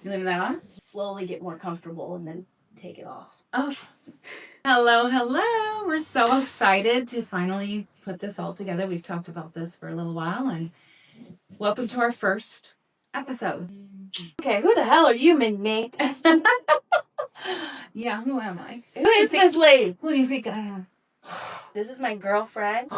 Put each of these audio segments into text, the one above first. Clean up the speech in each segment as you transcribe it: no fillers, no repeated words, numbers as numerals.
You leave that on? Slowly get more comfortable and then take it off. Okay. Hello, hello. We're so excited to finally put this all together. We've talked about this for a little while, and welcome to our first episode. Okay, who the hell are you, Ming? Yeah, who am I? Who is this lady? Who do you think I am? This is my girlfriend.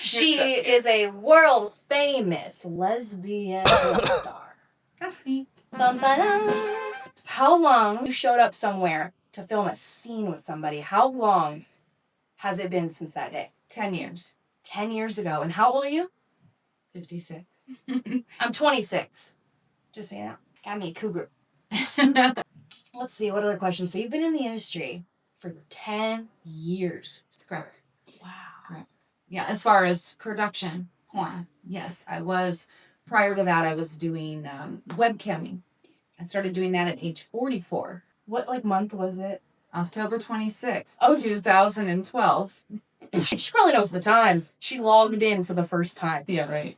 She is a world famous lesbian porn star. That's me. Dun, dun, dun. How long you showed up somewhere to film a scene with somebody? How long has it been since that day? 10 years. 10 years ago. And how old are you? 56. I'm 26. Just saying that. Got me a cougar. Let's see, what other questions? So you've been in the industry for 10 years. Correct. Wow. Correct. Yeah, as far as production porn, yes, I was. Prior to that, I was doing webcamming. I started doing that at age 44. What, month was it? October 26th, Oh, 2012. She probably knows the time. She logged in for the first time. Yeah, right.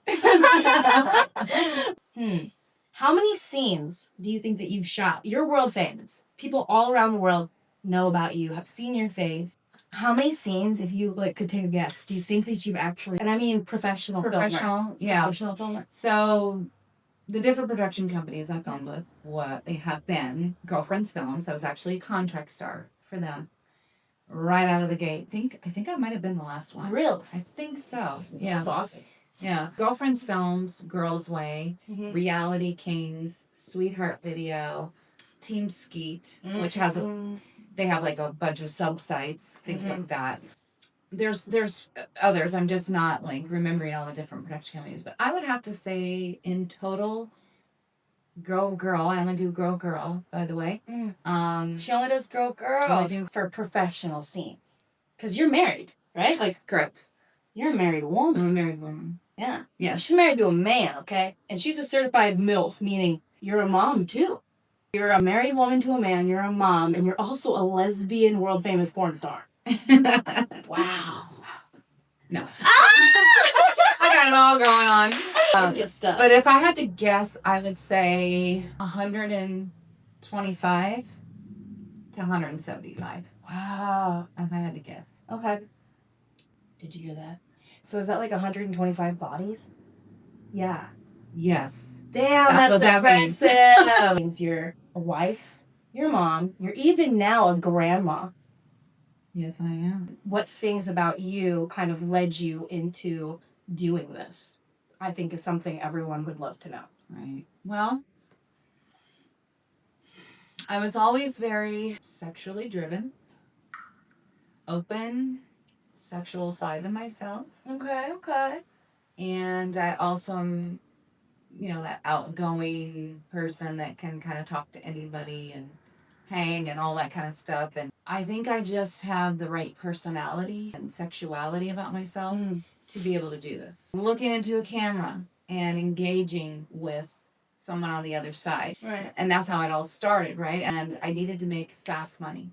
How many scenes do you think that you've shot? You're world famous. People all around the world know about you, have seen your face. How many scenes, if you could take a guess, do you think that you've actually, and I mean professional, Yeah. Professional filmer. So the different production companies I filmed with, what they have been, Girlfriends Films. I was actually a contract star for them right out of the gate. I think I might have been the last one. Really? I think so. Yeah. That's awesome. Yeah. Girlfriends Films, Girls Way, Reality Kings, Sweetheart Video, Team Skeet, which has they have a bunch of sub-sites, things like that. There's others. I'm just not remembering all the different production companies, but I would have to say in total, girl. I only do girl, by the way. She only does girl. I do for professional scenes. Because you're married, right? Correct. You're a married woman. I'm a married woman. Yeah. Yeah. She's married to a man, okay? And she's a certified MILF, meaning you're a mom too. You're a married woman to a man, you're a mom, and you're also a lesbian world famous porn star. Wow. No. I got it all going on. Good stuff. But if I had to guess, I would say 125 to 175. Wow. If I had to guess. Okay. Did you hear that? So is that 125 bodies? Yeah. Yes. Damn, That's what that means. impressive. Means you're a wife, you're a mom, you're even now a grandma. Yes, I am. What things about you kind of led you into doing this? I think is something everyone would love to know. Right. Well, I was always very sexually driven, open, sexual side of myself. Okay. And I also am, that outgoing person that can kind of talk to anybody and hang and all that kind of stuff. And I think I just have the right personality and sexuality about myself to be able to do this. Looking into a camera and engaging with someone on the other side. Right. And that's how it all started, right? And I needed to make fast money.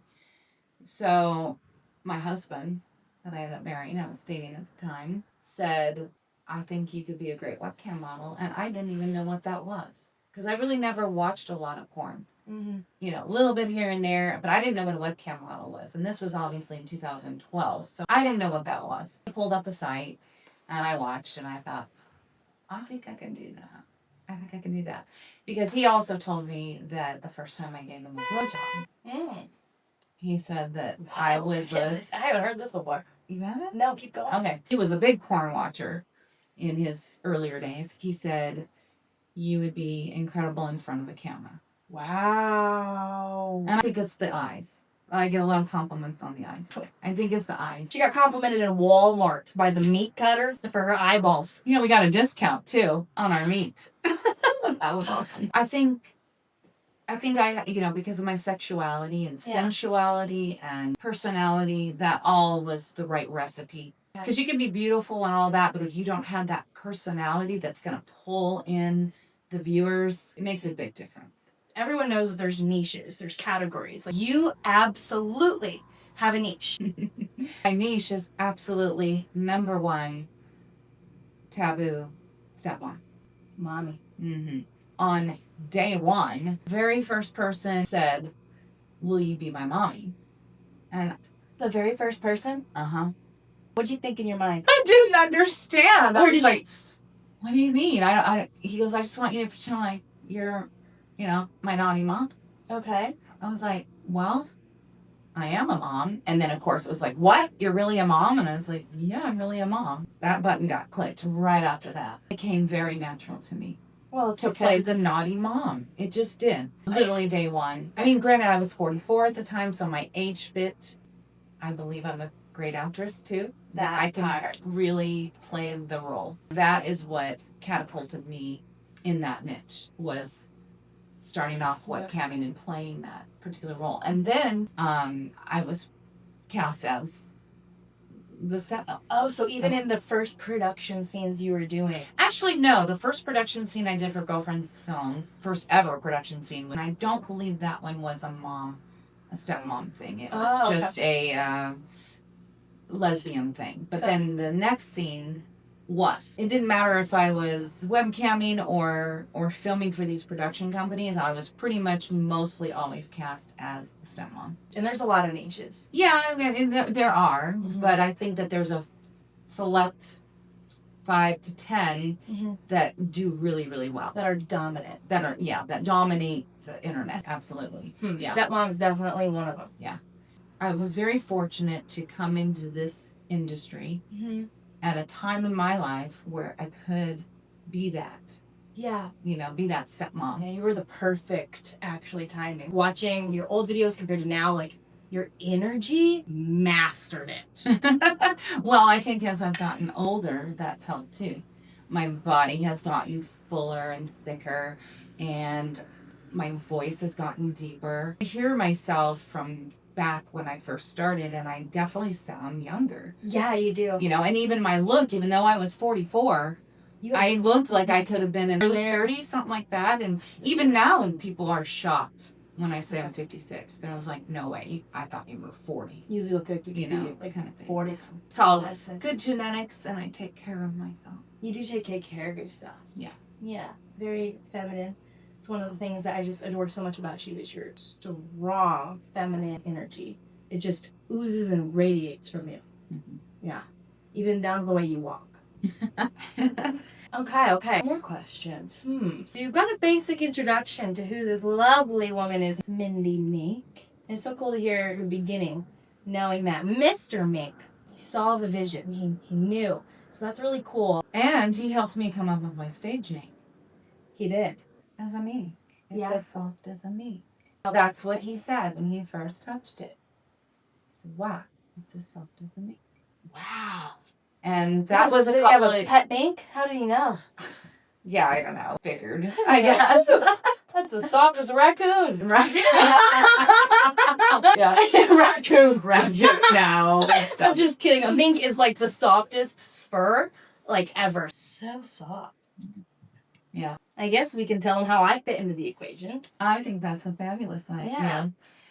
So my husband that I ended up marrying, I was dating at the time, said, I think you could be a great webcam model. And I didn't even know what that was. Because I really never watched a lot of porn. A little bit here and there, but I didn't know what a webcam model was. And this was obviously in 2012. So I didn't know what that was. I pulled up a site and I watched and I thought, I think I can do that. Because he also told me that the first time I gave him a blowjob, he said that I was I haven't heard this before. You haven't? No, keep going. Okay. He was a big porn watcher in his earlier days. He said, you would be incredible in front of a camera. Wow. And I think it's the eyes. I get a lot of compliments on the eyes. I think it's the eyes. She got complimented in Walmart by the meat cutter for her eyeballs. Yeah, we got a discount too on our meat. That was awesome. I think I, because of my sexuality and sensuality and personality, that all was the right recipe. Because you can be beautiful and all that, but if you don't have that personality that's going to pull in the viewers, it makes a big difference. Everyone knows that there's niches, there's categories. You absolutely have a niche. My niche is absolutely number one taboo step on. Mommy. on day one, very first person said, "Will you be my mommy?" And The very first person? What'd you think in your mind? I didn't understand. I Or was did like, "What do you mean?" He goes, "I just want you to pretend like you're, my naughty mom." Okay. I was like, "Well, I am a mom." And then, of course, it was like, "What? You're really a mom?" And I was like, "Yeah, I'm really a mom." That button got clicked right after that. It came very natural to me Well, it's to play the naughty mom. It just did. Literally day one. I mean, granted, I was 44 at the time, so my age fit. I believe I'm a great actress, too. That I can part. really play the role. That is what catapulted me in that niche, was starting off webcamming and playing that particular role. And then I was cast as the step. Oh, so even in the first production scenes you were doing. Actually, no. The first production scene I did for Girlfriends Films, first ever production scene, and I don't believe that one was a stepmom thing. It was just a lesbian thing. But then the next scene was. It didn't matter if I was webcamming or filming for these production companies. I was pretty much mostly always cast as the stepmom. And there's a lot of niches. Yeah, I mean, there are, but I think that there's a select 5 to 10 that do really, really well. That are dominant. That dominate the internet. Absolutely. Yeah. Stepmom's definitely one of them. Yeah. I was very fortunate to come into this industry at a time in my life where I could be that. Yeah. Be that stepmom. Yeah, you were the perfect, actually, timing. Watching your old videos compared to now, like, your energy mastered it. Well, I think as I've gotten older, that's helped too. My body has gotten fuller and thicker, and my voice has gotten deeper. I hear myself from back when I first started, and I definitely sound younger. Yeah, you do. And even my look, even though I was 44, I looked like I could have been in early 30s, something like that. And even now, when people are shocked when I say I'm 56, they're like, "No way, I thought you were 40." You look like you could be like kind of thing. 40. It's all good genetics, and I take care of myself. You do take care of yourself. Yeah. Yeah, very feminine. It's one of the things that I just adore so much about you is your strong feminine energy. It just oozes and radiates from you. Yeah. Even down to the way you walk. Okay. More questions. So you've got a basic introduction to who this lovely woman is, Mindy Mink. And it's so cool to hear her beginning, knowing that Mr. Mink, he saw the vision. He knew. So that's really cool. And he helped me come up with my stage name. He did. As a mink. It's as soft as a mink. That's what he said when he first touched it. He said, "Wow, it's as soft as a mink." Wow. And that was did he have a pet mink? How did he know? Yeah, I don't know. Figured. I guess. That's as soft as a raccoon. Right? Yeah. Raccoon. No. I'm just kidding. A mink is like the softest fur like ever. So soft. Yeah. I guess we can tell him how I fit into the equation. I think that's a fabulous idea. Yeah.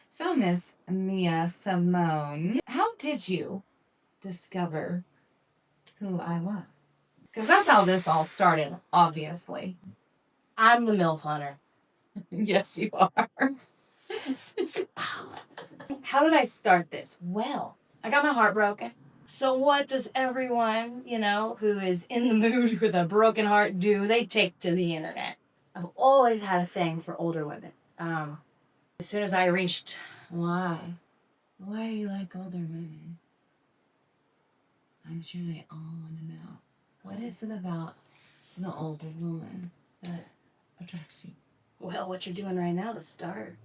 So, Miss Mia Simone, how did you discover who I was? Because that's how this all started, obviously. I'm the MILF hunter. Yes, you are. How did I start this? Well, I got my heart broken. So what does everyone, who is in the mood with a broken heart do? They take to the internet. I've always had a thing for older women. As soon as I reached... Why? Why do you like older women? I'm sure they all want to know. What is it about the older woman that attracts you? Well, what you're doing right now to start.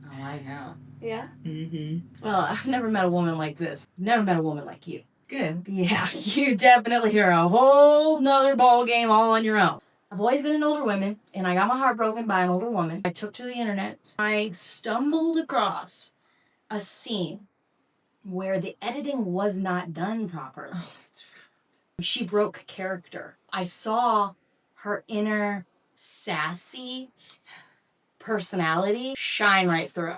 Oh, I know. Yeah? Mm-hmm. Well, I've never met a woman like this. Never met a woman like you. Good. Yeah, you definitely hear a whole nother ball game all on your own. I've always been an older woman, and I got my heart broken by an older woman. I took to the internet. I stumbled across a scene where the editing was not done properly. Oh, that's right. She broke character. I saw her inner sassy personality shine right through.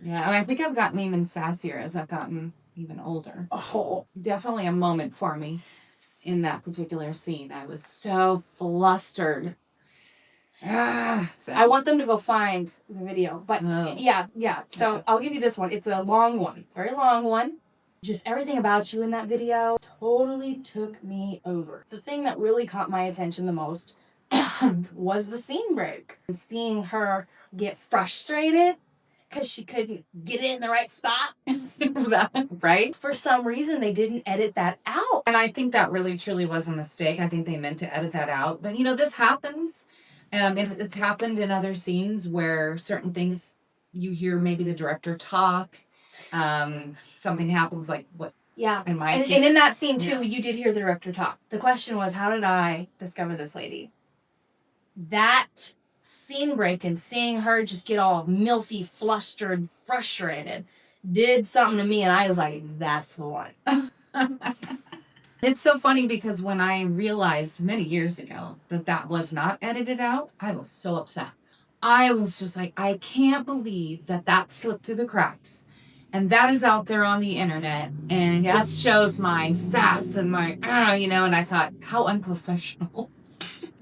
Yeah, and I think I've gotten even sassier as I've gotten even older. Oh. Definitely a moment for me in that particular scene. I was so flustered. I want them to go find the video. But yeah. So Okay. I'll give you this one. It's a long one. It's a very long one. Just everything about you in that video totally took me over. The thing that really caught my attention the most was the scene break. And seeing her get frustrated because she couldn't get it in the right spot. Right? For some reason, they didn't edit that out. And I think that really truly was a mistake. I think they meant to edit that out. But, this happens. It's happened in other scenes where certain things you hear maybe the director talk. Something happens like what Yeah. in my And scene. in that scene, too, you did hear the director talk. The question was, how did I discover this lady? That scene break and seeing her just get all milfy, flustered, frustrated did something to me, and I was like, that's the one. It's so funny because when I realized many years ago that was not edited out, I was so upset. I was just like, I can't believe that slipped through the cracks. And that is out there on the internet. And it just shows my sass and my, and I thought, how unprofessional.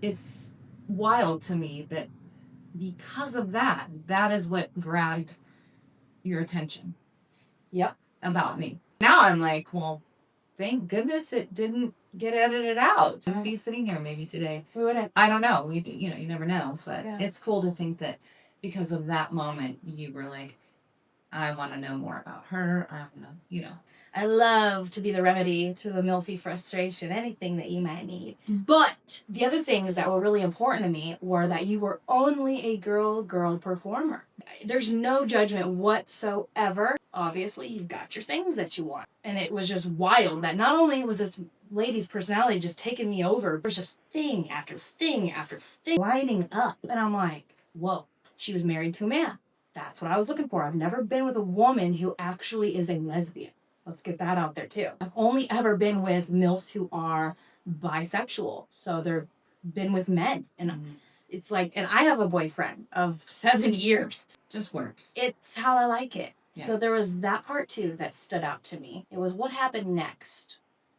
It's wild to me that because of that is what grabbed your attention. Yep. About me. Now I'm like, well, thank goodness it didn't get edited out. I'd be sitting here maybe today. We wouldn't. I don't know. You never know. But it's cool to think that because of that moment, you were like, I want to know more about her. I want to, I love to be the remedy to the milfy frustration, anything that you might need. But the other things that were really important to me were that you were only a girl performer. There's no judgment whatsoever. Obviously, you've got your things that you want. And it was just wild that not only was this lady's personality just taking me over, there's just thing after thing after thing lining up. And I'm like, whoa, she was married to a man. That's what I was looking for. I've never been with a woman who actually is a lesbian. Let's get that out there too. I've only ever been with MILFs who are bisexual. So they've been with men. And it's like, and I have a boyfriend of 7 years. Just works. It's how I like it. Yeah. So there was that part too that stood out to me. It was what happened next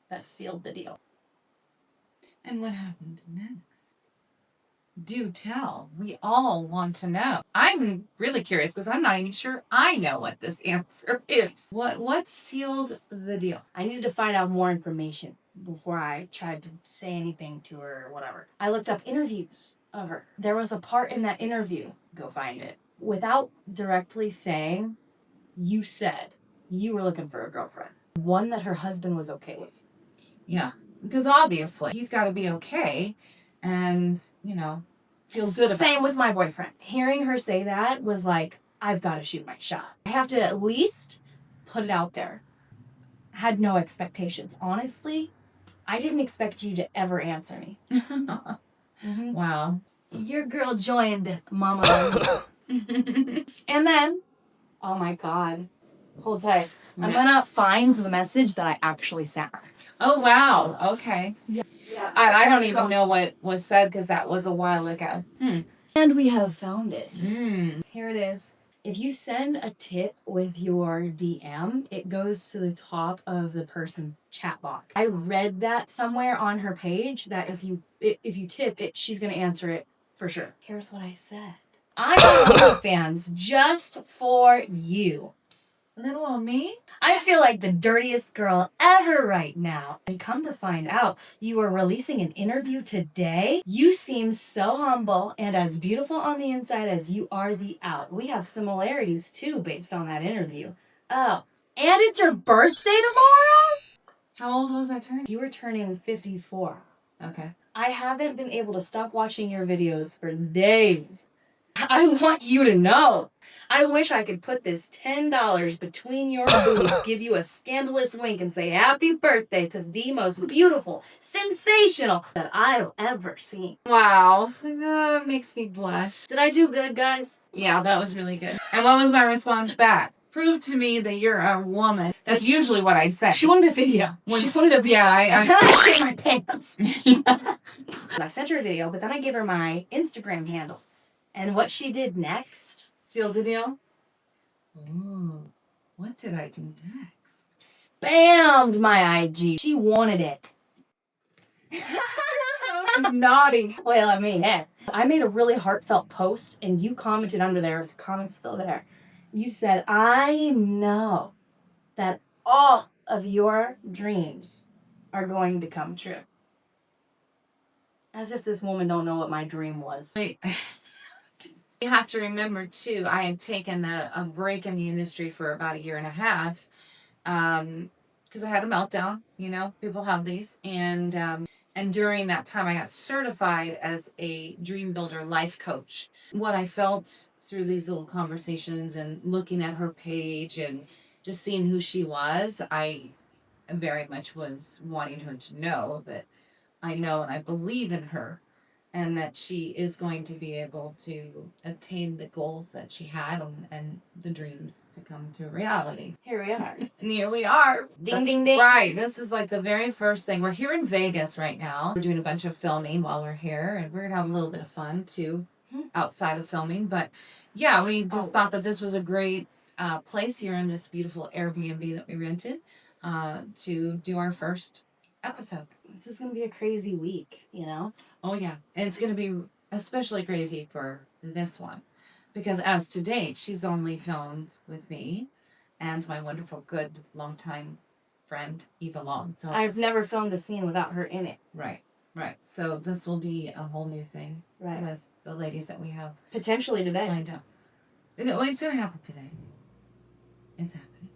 that sealed the deal. And what happened next? Do tell. We all want to know. I'm really curious because I'm not even sure I know what this answer is. What sealed the deal? I needed to find out more information before I tried to say anything to her or whatever. I looked up interviews of her. There was a part in that interview, go find it, without directly saying, you said you were looking for a girlfriend. One that her husband was okay with. Yeah, because obviously he's got to be okay and, feel good about it. Same with my boyfriend. Hearing her say that was like, I've got to shoot my shot. I have to at least put it out there. I had no expectations. Honestly, I didn't expect you to ever answer me. Wow. Your girl joined Mama. And then, oh my God. Hold tight. I'm going to find the message that I actually sent her. Oh, wow. Okay. Yeah. I don't even know what was said because that was a while ago. And we have found it. Mm. Here it is. If you send a tip with your DM, it goes to the top of the person chat box. I read that somewhere on her page that if you tip it, she's going to answer it for sure. Here's what I said. I'm on OnlyFans just for you. Little old me? I feel like the dirtiest girl ever right now. And come to find out, you are releasing an interview today. You seem so humble and as beautiful on the inside as you are the out. We have similarities too based on that interview. Oh, and it's your birthday tomorrow? How old was I turning? You were turning 54. Okay. I haven't been able to stop watching your videos for days. I want you to know. I wish I could put this $10 between your boobs, give you a scandalous wink, and say happy birthday to the most beautiful, sensational that I've ever seen. Wow. That makes me blush. Did I do good, guys? Yeah, that was really good. And what was my response back? Prove to me that you're a woman. That's usually what I say. She wanted a video. She wanted a video. Yeah, Then I shit my pants. I sent her a video, but then I gave her my Instagram handle. And what she did next... Sealed the deal? Ooh, what did I do next? Spammed my IG. She wanted it. Naughty. Well, I mean, I made a really heartfelt post, and you commented under there. The comment's still there. You said, "I know that all of your dreams are going to come true." As if this woman don't know what my dream was. Wait. You have to remember too, I had taken a break in the industry for about a year and a half, because I had a meltdown. You know, people have these, and during that time, I got certified as a dream builder life coach. What I felt through these little conversations and looking at her page and just seeing who she was, I very much was wanting her to know that I know and I believe in her, and that she is going to be able to obtain the goals that she had, and the dreams to come to reality. Here we are. And here we are. Ding, ding, ding. Right. This is like the very first thing. We're here in Vegas right now. We're doing a bunch of filming while we're here, and we're going to have a little bit of fun too outside of filming. But yeah, we just thought that this was a great place here in this beautiful Airbnb that we rented to do our first episode. This is going to be a crazy week, you know? Oh, yeah. And it's going to be especially crazy for this one. Because as to date, she's only filmed with me and my wonderful, good, longtime friend, Eva Long. So I've never filmed a scene without her in it. Right, right. So this will be a whole new thing with the ladies that we have. Potentially today. Lined up. Well, it's going to happen today. It's happening.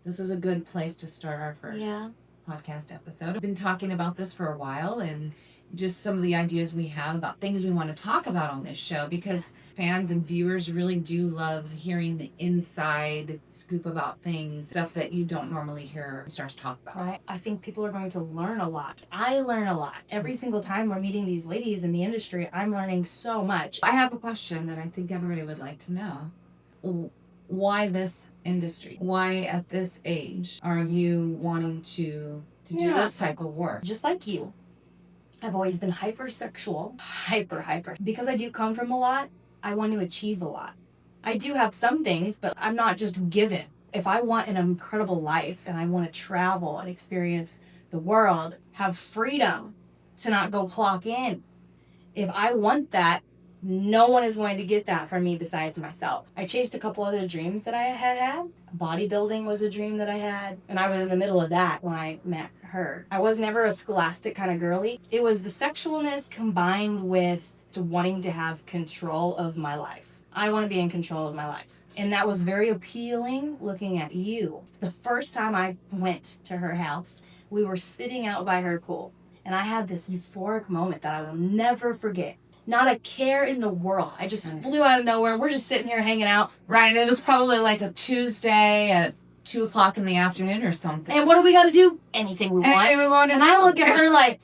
This is a good place to start our first podcast episode. I've been talking about this for a while, and just some of the ideas we have about things we want to talk about on this show, because fans and viewers really do love hearing the inside scoop about things, stuff that you don't normally hear stars talk about. Right. I think people are going to learn a lot. I learn a lot. Every single time we're meeting these ladies in the industry, I'm learning so much. I have a question that I think everybody would like to know. Why this industry? Why at this age are you wanting to do this type of work? Just like you, I've always been hypersexual. Hyper. Because I do come from a lot, I want to achieve a lot. I do have some things, but I'm not just given. If I want an incredible life and I want to travel and experience the world, have freedom to not go clock in, if I want that, no one is going to get that from me besides myself. I chased a couple other dreams that I had. Bodybuilding was a dream that I had, and I was in the middle of that when I met her. I was never a scholastic kind of girly. It was the sexualness combined with wanting to have control of my life. I want to be in control of my life. And that was very appealing looking at you. The first time I went to her house, we were sitting out by her pool, and I had this euphoric moment that I will never forget. Not a care in the world. I just flew out of nowhere. We're just sitting here hanging out. Right, and it was probably like a Tuesday at 2:00 in the afternoon or something. And what do we got to do? Anything we want. Anything we want to do. And I look at her like,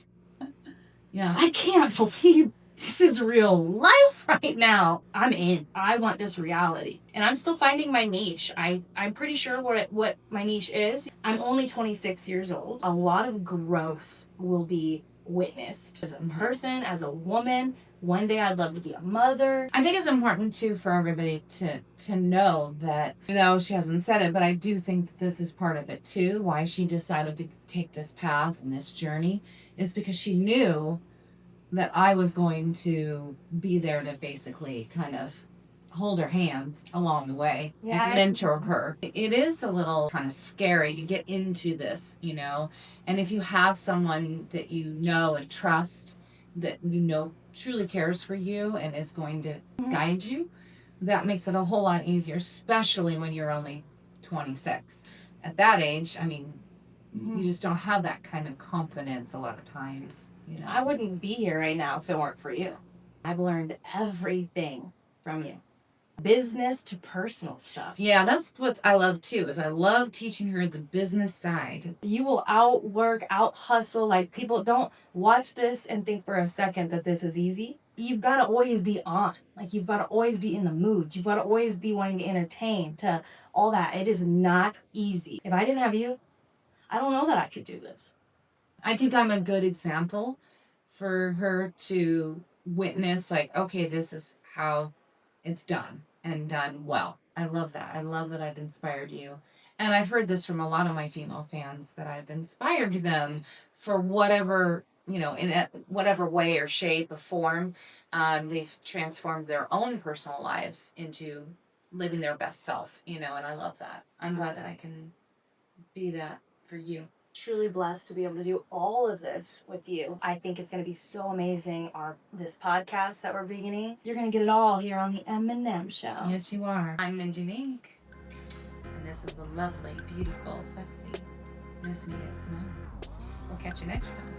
yeah, I can't believe this is real life right now. I'm in. I want this reality. And I'm still finding my niche. I'm pretty sure what my niche is. I'm only 26 years old. A lot of growth will be witnessed as a person, as a woman. One day I'd love to be a mother. I think it's important too for everybody to know that, she hasn't said it, but I do think that this is part of it too. Why she decided to take this path and this journey is because she knew that I was going to be there to basically kind of hold her hand along the way and mentor her. It is a little kind of scary to get into this, and if you have someone that you know and trust, that truly cares for you and is going to guide you, that makes it a whole lot easier, especially when you're only 26. At that age, you just don't have that kind of confidence a lot of times. I wouldn't be here right now if it weren't for you. I've learned everything from you. Business to personal stuff. Yeah, that's what I love too, is I love teaching her the business side. You will outwork, out hustle. Like, people don't watch this and think for a second that this is easy. You've got to always be on. Like, you've got to always be in the mood. You've got to always be wanting to entertain, to all that. It is not easy. If I didn't have you, I don't know that I could do this. I think I'm a good example for her to witness, like, okay, this is how it's done, and done well. I love that. I love that I've inspired you. And I've heard this from a lot of my female fans, that I've inspired them for whatever you know, in whatever way or shape or form, they've transformed their own personal lives into living their best self, you know, and I love that. I'm glad that I can be that for you. Truly blessed to be able to do all of this with you. I think it's going to be so amazing. This podcast that we're beginning, you're going to get it all here on the MMShow. Yes, you are. I'm Mindi Mink, and this is the lovely, beautiful, sexy Miss Mia Simone. We'll catch you next time.